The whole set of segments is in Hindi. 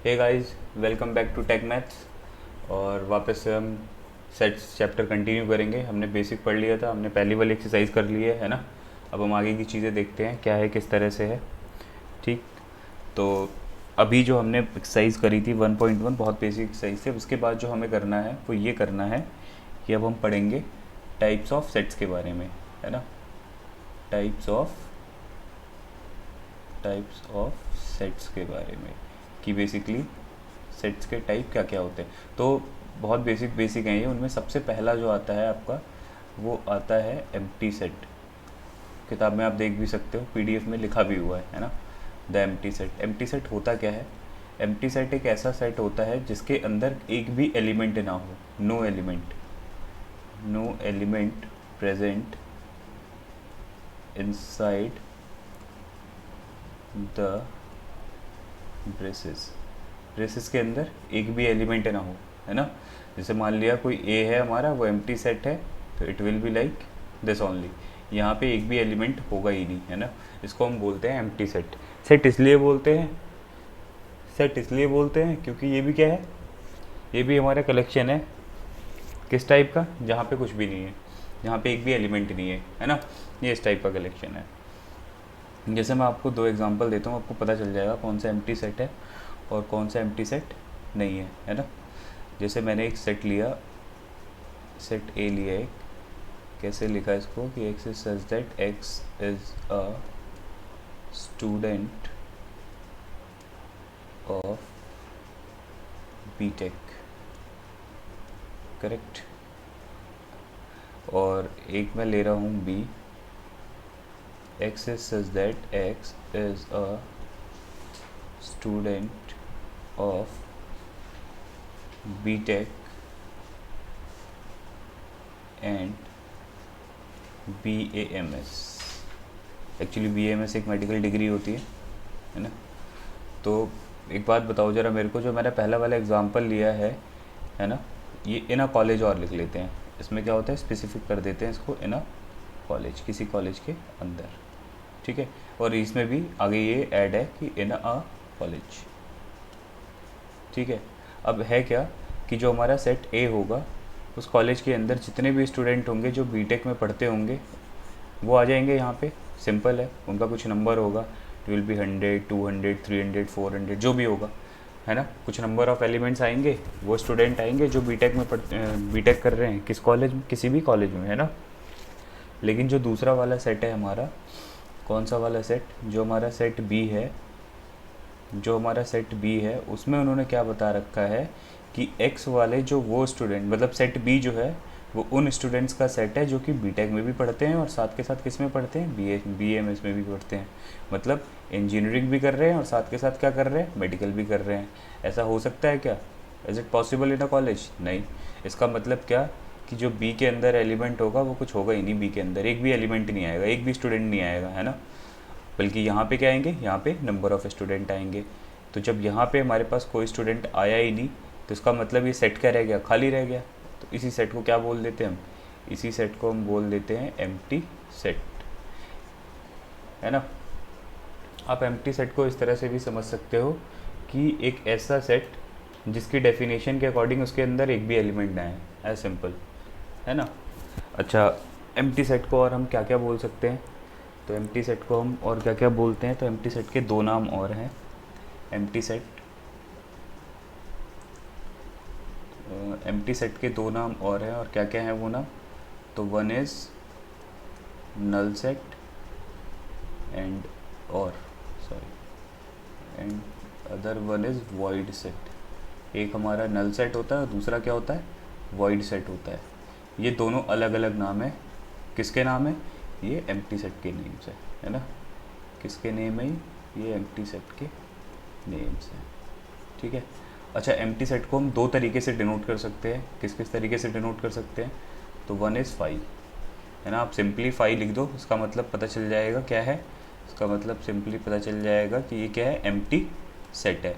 Hey guys, welcome back to tech maths. और वापस से हम सेट्स चैप्टर कंटिन्यू करेंगे। हमने बेसिक पढ़ लिया था, हमने पहली वाली एक्सरसाइज कर ली है ना। अब हम आगे की चीज़ें देखते हैं क्या है, किस तरह से है। ठीक, तो अभी जो हमने एक्सरसाइज करी थी 1.1 बहुत बेसिक एक्सरसाइज थी। उसके बाद जो हमें करना है वो ये करना है कि अब हम पढ़ेंगे टाइप्स ऑफ सेट्स के बारे में, है ना। टाइप्स ऑफ सेट्स के बारे में कि बेसिकली सेट्स के टाइप क्या क्या होते हैं। तो बहुत बेसिक हैं ये। उनमें सबसे पहला जो आता है आपका, वो आता है एम्प्टी सेट। किताब में आप देख भी सकते हो, पीडीएफ में लिखा भी हुआ है ना। The empty set. Empty set होता क्या है? एम्प्टी सेट एक ऐसा सेट होता है जिसके अंदर एक भी एलिमेंट ना हो। No element present inside the braces के अंदर एक भी एलिमेंट ना हो, है ना। जैसे मान लिया कोई ए है हमारा, वो एम्प्टी सेट है, तो it will be like this only. यहाँ पे एक भी एलिमेंट होगा ही नहीं, है ना। इसको हम बोलते हैं एम्प्टी सेट। सेट इसलिए बोलते हैं क्योंकि ये भी क्या है, ये भी हमारा कलेक्शन है। किस टाइप का? जहाँ पे कुछ भी नहीं है, जहाँ पे एक भी एलिमेंट नहीं है ना। ये इस टाइप का कलेक्शन है। जैसे मैं आपको दो एग्जांपल देता हूँ, आपको पता चल जाएगा कौन सा एम्प्टी सेट है और कौन सा एम्प्टी सेट नहीं है ना। जैसे मैंने एक सेट लिया, सेट ए लिया एक। कैसे लिखा इसको कि x is such that x is a student of BTech, correct. और एक मैं ले रहा हूँ B, x is such that x is a student of BTech and BAMS। Actually BAMS एक मेडिकल डिग्री होती है ना। तो एक बात बताओ ज़रा मेरे को, जो मैंने पहला वाला एग्जांपल लिया है ना, ये इन अ कॉलेज और लिख लेते हैं। इसमें क्या होता है, स्पेसिफिक कर देते हैं इसको, इन अ कॉलेज, किसी कॉलेज के अंदर, ठीक है। और इसमें भी आगे ये ऐड है कि इन अ कॉलेज, ठीक है। अब है क्या कि जो हमारा सेट ए होगा, उस कॉलेज के अंदर जितने भी स्टूडेंट होंगे जो बीटेक में पढ़ते होंगे वो आ जाएंगे यहाँ पे। सिंपल है, उनका कुछ नंबर होगा, इट विल बी 100, 200, 300, 400, जो भी होगा, है ना। कुछ नंबर ऑफ एलिमेंट्स आएंगे, वो स्टूडेंट आएंगे जो बीटेक में बीटेक कर रहे हैं, किस कॉलेज में, किसी भी कॉलेज में, है ना। लेकिन जो दूसरा वाला सेट है हमारा, कौन सा वाला सेट, जो हमारा सेट बी है, उसमें उन्होंने क्या बता रखा है कि एक्स वाले जो वो स्टूडेंट, मतलब सेट बी जो है वो उन स्टूडेंट्स का सेट है जो कि बीटेक में भी पढ़ते हैं और साथ के साथ किस में पढ़ते हैं, BAMS में भी पढ़ते हैं। मतलब इंजीनियरिंग भी कर रहे हैं और साथ के साथ क्या कर रहे हैं, मेडिकल भी कर रहे हैं। ऐसा हो सकता है क्या? Is it possible in a college? नहीं। इसका मतलब क्या कि जो बी के अंदर एलिमेंट होगा वो कुछ होगा ही नहीं। बी के अंदर एक भी एलिमेंट नहीं आएगा, एक भी स्टूडेंट नहीं आएगा, है ना। बल्कि यहाँ पे क्या आएंगे, यहाँ पे नंबर ऑफ़ स्टूडेंट आएंगे। तो जब यहाँ पे हमारे पास कोई स्टूडेंट आया ही नहीं, तो इसका मतलब ये सेट क्या रह गया, खाली रह गया। तो इसी सेट को क्या बोल देते हैं हम, इसी सेट को हम बोल देते हैं एम्प्टी सेट, है ना। आप एम्प्टी सेट को इस तरह से भी समझ सकते हो कि एक ऐसा सेट जिसकी डेफिनेशन के अकॉर्डिंग उसके अंदर एक भी एलिमेंट ना है, एज सिंपल, है ना। अच्छा, एम्प्टी सेट को और हम क्या क्या बोल सकते हैं? तो एम्प्टी सेट को हम और क्या क्या बोलते हैं? तो एम्प्टी सेट के दो नाम और हैं। एम्प्टी सेट के दो नाम और हैं, और क्या क्या है वो नाम? तो one is null set and और sorry and other one is void set. एक हमारा नल सेट होता है और दूसरा क्या होता है, वॉइड सेट होता है। ये दोनों अलग अलग नाम है। किसके नाम है? ये एम्प्टी सेट के नेम्स है ना। किसके नेम है ये एम्प्टी सेट के नेम्स हैं, ठीक है। अच्छा, एम्प्टी सेट को हम दो तरीके से डिनोट कर सकते हैं। किस किस तरीके से डिनोट कर सकते हैं? तो वन इज़ फाइव, है ना। आप सिंपली फाइव लिख दो, इसका मतलब पता चल जाएगा क्या है। इसका मतलब सिंपली पता चल जाएगा कि ये क्या है, एम्प्टी सेट है।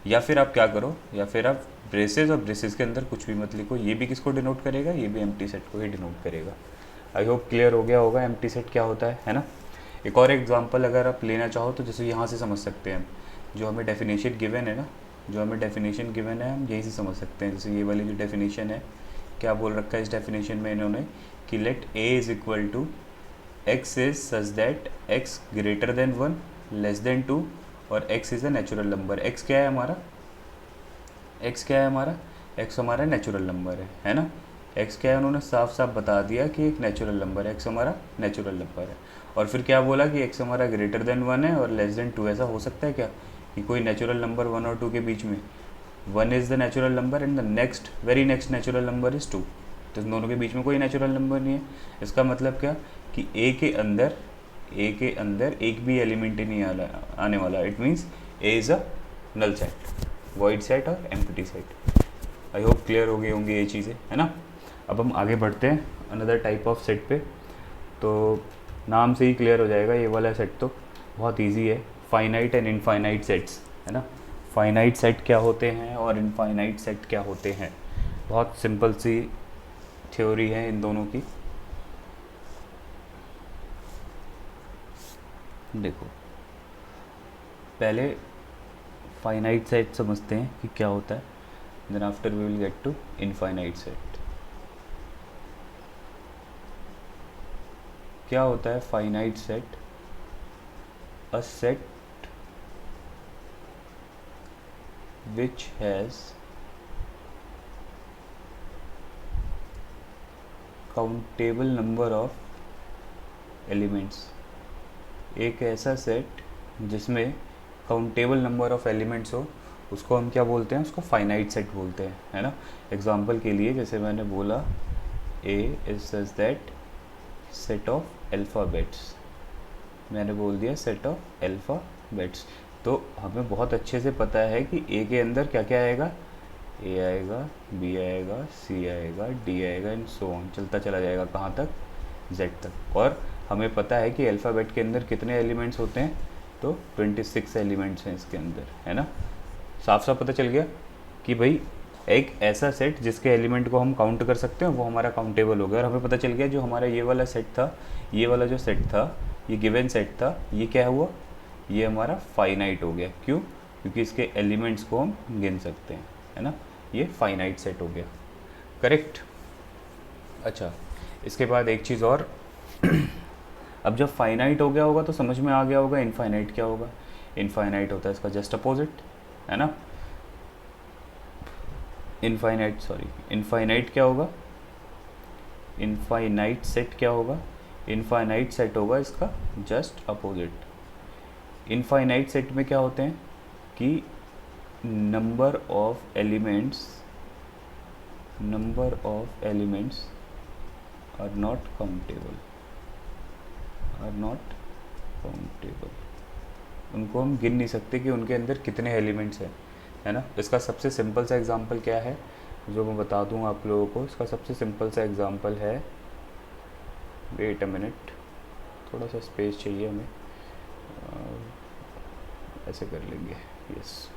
या फिर आप क्या करो, या फिर आप ब्रेसेस और ब्रेसेस के अंदर कुछ भी मत लिखो, ये भी किसको डिनोट करेगा, ये भी एम्प्टी सेट को ही डिनोट करेगा। आई होप क्लियर हो गया होगा एम्प्टी सेट क्या होता है ना। एक और एग्जांपल अगर आप लेना चाहो तो जैसे यहाँ से समझ सकते हैं, जो हमें डेफिनेशन गिवन है ना, जो हमें डेफिनेशन गिवन है हम यही से समझ सकते हैं। जैसे ये वाली जो डेफिनेशन है, क्या बोल रखा है इस डेफिनेशन में इन्होंने कि let a is equal to x is such that x greater than 1 less than 2 और x is a natural number. x क्या है हमारा, x क्या है हमारा, x हमारा नेचुरल नंबर है ना। x क्या है उन्होंने साफ साफ बता दिया कि एक नेचुरल नंबर है, x हमारा नेचुरल नंबर है। और फिर क्या बोला कि x हमारा ग्रेटर देन 1 है और लेस देन 2। ऐसा हो सकता है क्या कि कोई नेचुरल नंबर 1 और 2 के बीच में 1 is the natural number and the next very next natural number is 2, तो इन दोनों के बीच में कोई नेचुरल नंबर नहीं है। इसका मतलब क्या कि a के अंदर एक भी एलिमेंट ही नहीं आने वाला। It means a is a null set, void set और empty set. I hope clear हो गई होंगी ये चीज़ें, है ना। अब हम आगे बढ़ते हैं अनदर टाइप ऑफ सेट पे। तो नाम से ही क्लियर हो जाएगा, ये वाला सेट तो बहुत इजी है, फाइनाइट एंड इनफाइनाइट सेट्स, है ना। फाइनाइट सेट क्या होते हैं और इनफाइनाइट सेट क्या होते हैं, बहुत सिंपल सी थ्योरी है इन दोनों की। देखो पहले फाइनाइट सेट समझते हैं कि क्या होता है, then after we will get to infinite set. क्या होता है finite set? A set which has countable number of elements। एक ऐसा सेट जिसमें काउंटेबल नंबर ऑफ एलिमेंट्स हो, उसको हम क्या बोलते हैं, उसको फाइनाइट सेट बोलते हैं, है ना। एग्जांपल के लिए जैसे मैंने बोला a is such that set of alphabets, मैंने बोल दिया सेट ऑफ अल्फ़ाबेट्स, तो हमें बहुत अच्छे से पता है कि a के अंदर क्या क्या आएगा, a आएगा, b आएगा, c आएगा, d आएगा एंड सो ऑन, चलता चला जाएगा कहाँ तक, z तक। और हमें पता है कि अल्फ़ाबेट के अंदर कितने एलिमेंट्स होते हैं, तो 26 एलिमेंट्स हैं इसके अंदर, है ना। साफ साफ पता चल गया कि भाई एक ऐसा सेट जिसके एलिमेंट को हम काउंट कर सकते हैं वो हमारा काउंटेबल हो गया। और हमें पता चल गया जो हमारा ये वाला सेट था, ये वाला जो सेट था, ये गिवन सेट था, ये क्या हुआ, ये हमारा फाइनाइट हो गया। क्यों? क्योंकि इसके एलिमेंट्स को हम गिन सकते हैं, है ना। ये फाइनाइट सेट हो गया, करेक्ट। अच्छा, इसके बाद एक चीज़ और अब जब फाइनाइट हो गया होगा तो समझ में आ गया होगा इनफाइनाइट क्या होगा। इनफाइनाइट होता है इसका जस्ट अपोजिट, है ना। इनफाइनाइट क्या होगा, इनफाइनाइट सेट क्या होगा, इनफाइनाइट सेट होगा इसका जस्ट अपोजिट। इनफाइनाइट सेट में क्या होते हैं कि number of elements are not countable, उनको हम गिन नहीं सकते कि उनके अंदर कितने एलिमेंट्स हैं, है ना। इसका सबसे सिंपल सा एग्जांपल क्या है जो मैं बता दूँ आप लोगों को। इसका सबसे सिंपल सा एग्जांपल है, वेट अ मिनट, थोड़ा सा स्पेस चाहिए हमें, ऐसे कर लेंगे, यस।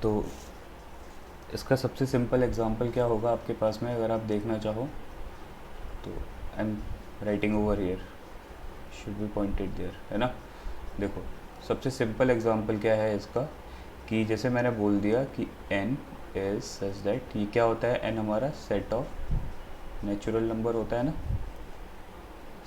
तो इसका सबसे सिंपल एग्जांपल क्या होगा आपके पास में, अगर आप देखना चाहो तो I am writing over here, should be pointed there, है ना। देखो सबसे सिंपल एग्जांपल क्या है इसका कि जैसे मैंने बोल दिया कि n इज सच दैट, ये क्या होता है, n हमारा सेट ऑफ नेचुरल नंबर होता है ना,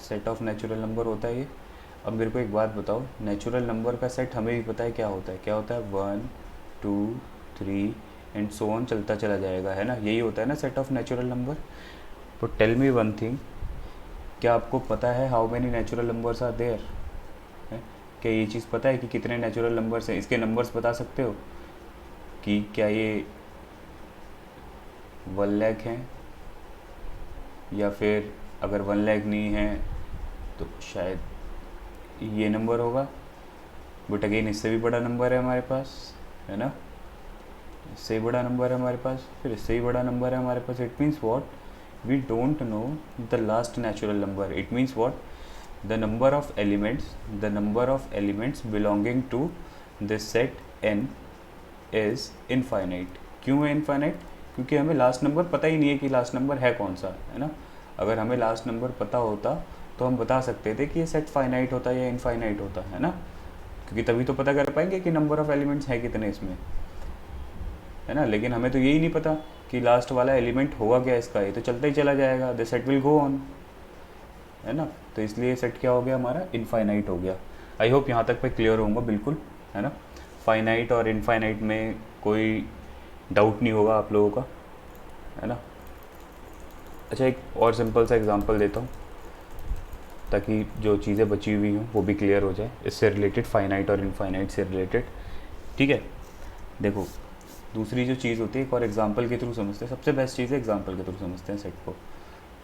सेट ऑफ नेचुरल नंबर होता है ये। अब मेरे को एक बात बताओ, नेचुरल नंबर का सेट हमें भी पता है क्या होता है, क्या होता है 1 2 3 एंड सो ऑन, चलता चला जाएगा, है ना। यही होता है ना सेट ऑफ नेचुरल नंबर। तो टेल मी वन थिंग, क्या आपको पता है how many natural numbers are there, क्या ये चीज़ पता है कि कितने नेचुरल नंबर्स हैं, इसके नंबर्स बता सकते हो कि क्या ये 1 लाख हैं, या फिर अगर 1 लाख नहीं है तो शायद ये नंबर होगा, बट अगेन इससे भी बड़ा नंबर है हमारे पास, है ना, इससे ही बड़ा नंबर है हमारे पास, फिर इससे ही बड़ा नंबर है हमारे पास। It means what, we don't know the last natural number. It means what, the number of elements belonging to this set n is infinite। क्यों है infinite? क्योंकि हमें लास्ट नंबर पता ही नहीं है कि लास्ट नंबर है कौन सा, है ना। अगर हमें लास्ट नंबर पता होता तो हम बता सकते थे कि ये सेट फाइनाइट होता है या इनफाइनाइट होता है ना। क्योंकि तभी तो पता कर पाएंगे कि नंबर ऑफ एलिमेंट्स हैं कितने इसमें, है ना। लेकिन हमें तो यही नहीं पता कि लास्ट वाला एलिमेंट होगा क्या इसका, ये तो चलता ही चला जाएगा, the set will go on, है ना। तो इसलिए सेट क्या हो गया हमारा, इनफाइनाइट हो गया। आई होप यहाँ तक मैं क्लियर होऊंगा बिल्कुल, है ना। फाइनाइट और इनफाइनाइट में कोई डाउट नहीं होगा आप लोगों का, है ना। अच्छा, एक और सिंपल सा एग्जांपल देता हूँ ताकि जो चीज़ें बची हुई हों वो भी क्लियर हो जाए इससे रिलेटेड, फाइनाइट और इनफाइनाइट से रिलेटेड, ठीक है। देखो, दूसरी जो चीज़ होती है एक और एग्जांपल के थ्रू समझते हैं, सबसे बेस्ट चीज़ है एग्जांपल के थ्रू समझते हैं सेट को,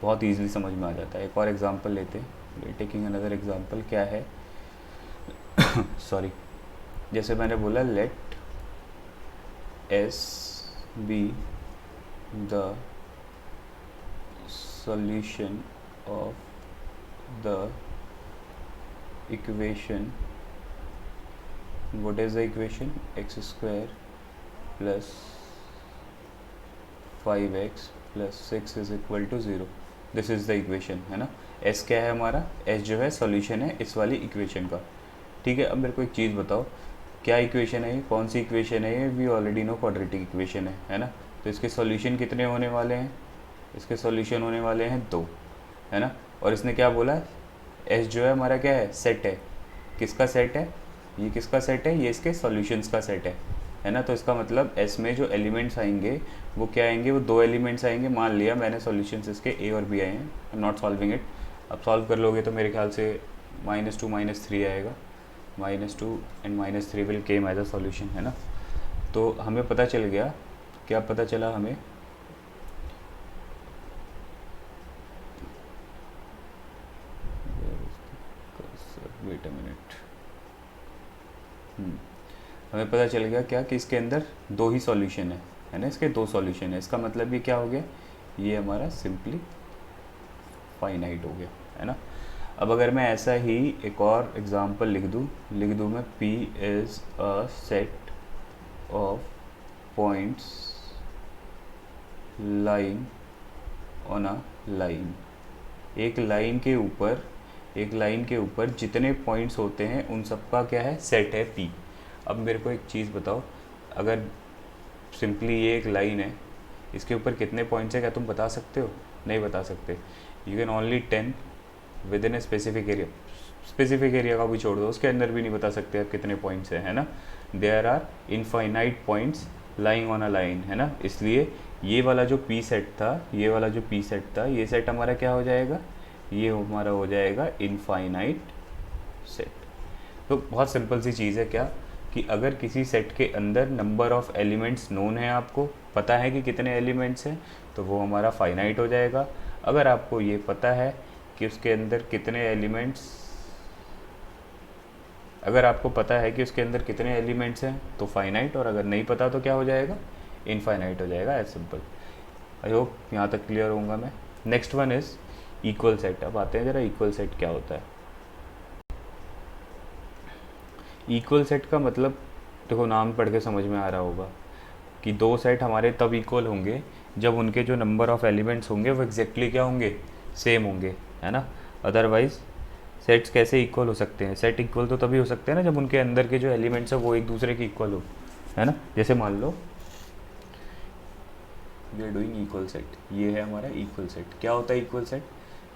बहुत ईजिली समझ में आ जाता है। एक और एग्जांपल लेते हैं, टेकिंग अनदर एग्जांपल, क्या है सॉरी, जैसे मैंने बोला let S be the solution of the equation, what is the equation, x square plus 5x plus 6 is equal to 0, this is the equation, है ना। s क्या है हमारा, s जो है सॉल्यूशन है इस वाली इक्वेशन का, ठीक है। अब मेरे को एक चीज़ बताओ, क्या इक्वेशन है ये, कौन सी इक्वेशन है ये, we already know quadratic equation है ना। तो इसके सॉल्यूशन कितने होने वाले हैं, इसके सॉल्यूशन होने वाले हैं 2, है ना। और इसने क्या बोला, s जो है हमारा क्या है, सेट है, किसका सेट है, ये किसका सेट है, ये इसके सॉल्यूशंस का सेट है ना। तो इसका मतलब S में जो एलिमेंट्स आएंगे वो क्या आएंगे, वो 2 एलिमेंट्स आएंगे। मान लिया मैंने सॉल्यूशंस इसके A और B आए हैं, I am not solving it, अब सॉल्व कर लोगे तो मेरे ख्याल से -2 -3 आएगा, -2 and -3 will came as a solution, है ना। तो हमें पता चल गया, क्या पता चला हमें, वेट अ मिनट, हमें पता चल गया क्या कि इसके अंदर 2 ही सॉल्यूशन है ना, इसके 2 सॉल्यूशन है। इसका मतलब ये क्या हो गया, ये हमारा सिंपली फाइनाइट हो गया, है ना। अब अगर मैं ऐसा ही एक और एग्जांपल लिख दूँ मैं, P is a set of points line on a line, एक लाइन के ऊपर जितने पॉइंट्स होते हैं उन सब का क्या है, सेट है P। अब मेरे को एक चीज़ बताओ, अगर सिंपली ये एक लाइन है, इसके ऊपर कितने पॉइंट्स हैं, क्या तुम बता सकते हो, नहीं बता सकते। You can only 10 with in a specific area, specific area का भी छोड़ दो, उसके अंदर भी नहीं बता सकते आप कितने पॉइंट्स हैं, है ना। There are infinite points lying on a line, है ना। इसलिए ये वाला जो P सेट था, ये सेट हमारा क्या हो जाएगा, ये हमारा हो जाएगा इनफाइनाइट सेट। तो बहुत सिंपल सी चीज़ है क्या, कि अगर किसी सेट के अंदर नंबर ऑफ़ एलिमेंट्स नोन है, आपको पता है कि कितने एलिमेंट्स हैं, तो वो हमारा फाइनाइट हो जाएगा। अगर आपको ये पता है कि उसके अंदर कितने एलिमेंट्स हैं तो फाइनाइट, और अगर नहीं पता तो क्या हो जाएगा, इनफाइनाइट हो जाएगा, एज सिंपल। आई होप यहाँ तक क्लियर होऊंगा मैं। Next one is equal set. अब आते हैं ज़रा इक्वल सेट क्या होता है। इक्वल सेट का मतलब देखो, नाम पढ़ के समझ में आ रहा होगा कि 2 सेट हमारे तब इक्वल होंगे जब उनके जो नंबर ऑफ़ एलिमेंट्स होंगे वो एग्जैक्टली क्या होंगे, सेम होंगे, है ना। अदरवाइज़ सेट्स कैसे इक्वल हो सकते हैं, सेट इक्वल तो तभी हो सकते हैं ना जब उनके अंदर के जो एलिमेंट्स हैं वो एक दूसरे के इक्वल हो, है ना। जैसे मान लो we are doing equal set, ये है हमारा इक्वल सेट। क्या होता है equal set,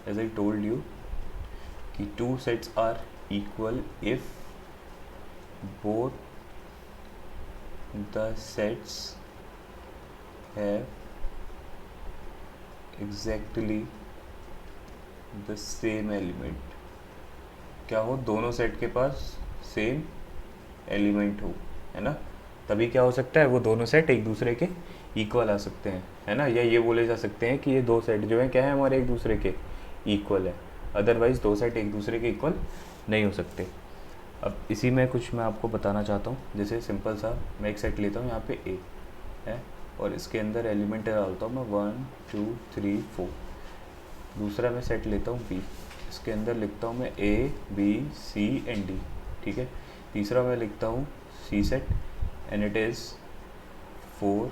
as I told you कि 2 sets are equal if both the sets have exactly the same element, क्या हो, दोनों सेट के पास सेम एलिमेंट हो, है ना। तभी क्या हो सकता है, वो दोनों सेट एक दूसरे के इक्वल आ सकते हैं, है ना। या ये बोले जा सकते हैं कि ये 2 सेट जो है क्या है, हमारे एक दूसरे के इक्वल है। अदरवाइज़ 2 सेट एक दूसरे के इक्वल नहीं हो सकते। अब इसी में कुछ मैं आपको बताना चाहता हूँ। जैसे सिंपल सा मैं एक सेट लेता हूँ, यहाँ पे A है और इसके अंदर एलिमेंट डालता हूँ मैं 1 2 3 4। दूसरा मैं सेट लेता हूँ B, इसके अंदर लिखता हूँ मैं A B C and D, ठीक है। तीसरा मैं लिखता हूँ C set and it is 4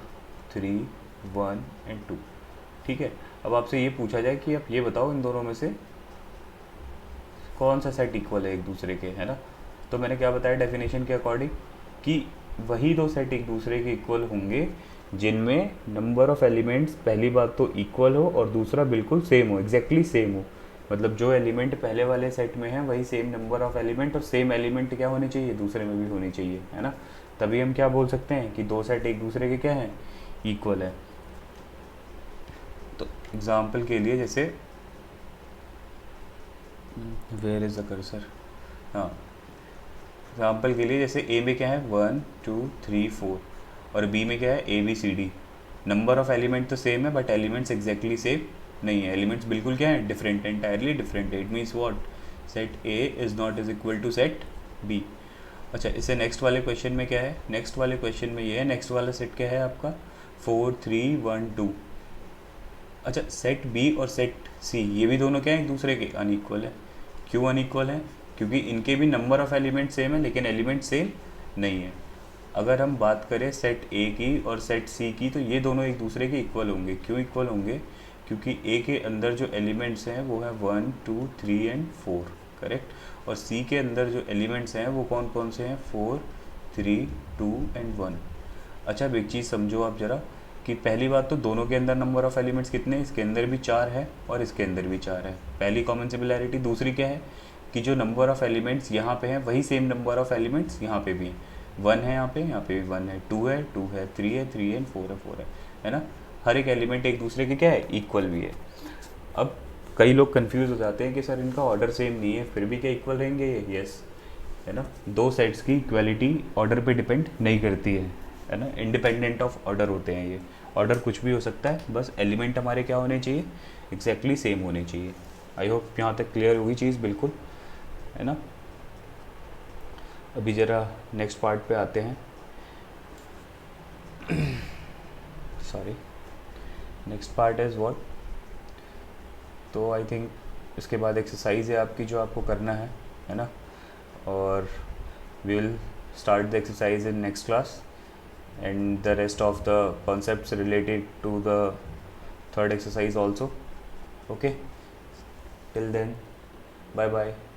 3 1 and 2, ठीक है। अब आपसे ये पूछा जाए कि आप ये बताओ इन दोनों में से कौन सा सेट इक्वल है एक दूसरे के, है ना। तो मैंने क्या बताया डेफिनेशन के अकॉर्डिंग कि वही दो सेट एक दूसरे के इक्वल होंगे जिनमें नंबर ऑफ एलिमेंट्स पहली बात तो इक्वल हो और दूसरा बिल्कुल सेम हो, एग्जैक्टली सेम हो। मतलब जो एलिमेंट पहले वाले सेट में है वही सेम नंबर ऑफ एलिमेंट और सेम एलिमेंट क्या होने चाहिए, दूसरे में भी होने चाहिए, है ना। तभी हम क्या बोल सकते हैं कि दो सेट एक दूसरे के क्या हैं, इक्वल है। तो एग्जाम्पल के लिए जैसे वेयर इज द कर्सर, हाँ, एग्जाम्पल के लिए जैसे ए में क्या है 1 2 3 4 और बी में क्या है ABCD। नंबर ऑफ एलिमेंट तो सेम है बट एलिमेंट्स एग्जैक्टली सेम नहीं है, एलिमेंट्स बिल्कुल क्या है, different, entirely different. It means what, set A is not is equal to set B। अच्छा, इससे नेक्स्ट वाले क्वेश्चन में क्या है, नेक्स्ट वाले क्वेश्चन में ये है, नेक्स्ट वाला सेट क्या है आपका 4 3 1 2। अच्छा, सेट B और सेट C ये भी दोनों क्या है, एक दूसरे के अनइक्वल है। क्यों अनइक्वल है, क्योंकि इनके भी नंबर ऑफ एलिमेंट सेम है लेकिन एलिमेंट सेम नहीं है। अगर हम बात करें सेट A की और सेट C की तो ये दोनों एक दूसरे के इक्वल होंगे। क्यों इक्वल होंगे, क्योंकि A के अंदर जो एलिमेंट्स हैं वो है 1 2 3 एंड 4, करेक्ट। और C के अंदर जो एलिमेंट्स हैं वो कौन कौन से हैं, 4 3 2 एंड 1। अच्छा, अब एक चीज़ समझो आप ज़रा कि पहली बात तो दोनों के अंदर नंबर ऑफ़ एलिमेंट्स कितने हैं, इसके अंदर भी 4 है और इसके अंदर भी 4 है, पहली कॉमन सिमिलैरिटी। दूसरी क्या है कि जो नंबर ऑफ़ एलिमेंट्स यहाँ पे हैं वही सेम नंबर ऑफ़ एलिमेंट्स यहाँ पे भी हैं। 1 है यहाँ पे भी 1 है, 2 है 2 है, 3 है 3 है, 4 है 4 है ना। हर एक एलिमेंट एक दूसरे के क्या है, इक्वल भी है। अब कई लोग कंफ्यूज हो जाते हैं कि सर इनका ऑर्डर सेम नहीं है फिर भी क्या इक्वल रहेंगे ये, यस, है ना। दो सेट्स की इक्वलिटी ऑर्डर पे डिपेंड नहीं करती है ना, इंडिपेंडेंट ऑफ ऑर्डर होते हैं ये। ऑर्डर कुछ भी हो सकता है, बस एलिमेंट हमारे क्या होने चाहिए, एग्जैक्टली सेम होने चाहिए। आई होप यहाँ तक क्लियर हुई चीज़ बिल्कुल, है ना। अभी ज़रा नेक्स्ट पार्ट पे आते हैं। Sorry, next part is what, तो आई थिंक इसके बाद एक्सरसाइज है आपकी जो आपको करना है ना। और we will start the exercise in next class and the rest of the concepts related to the third exercise also. Okay, till then, bye bye.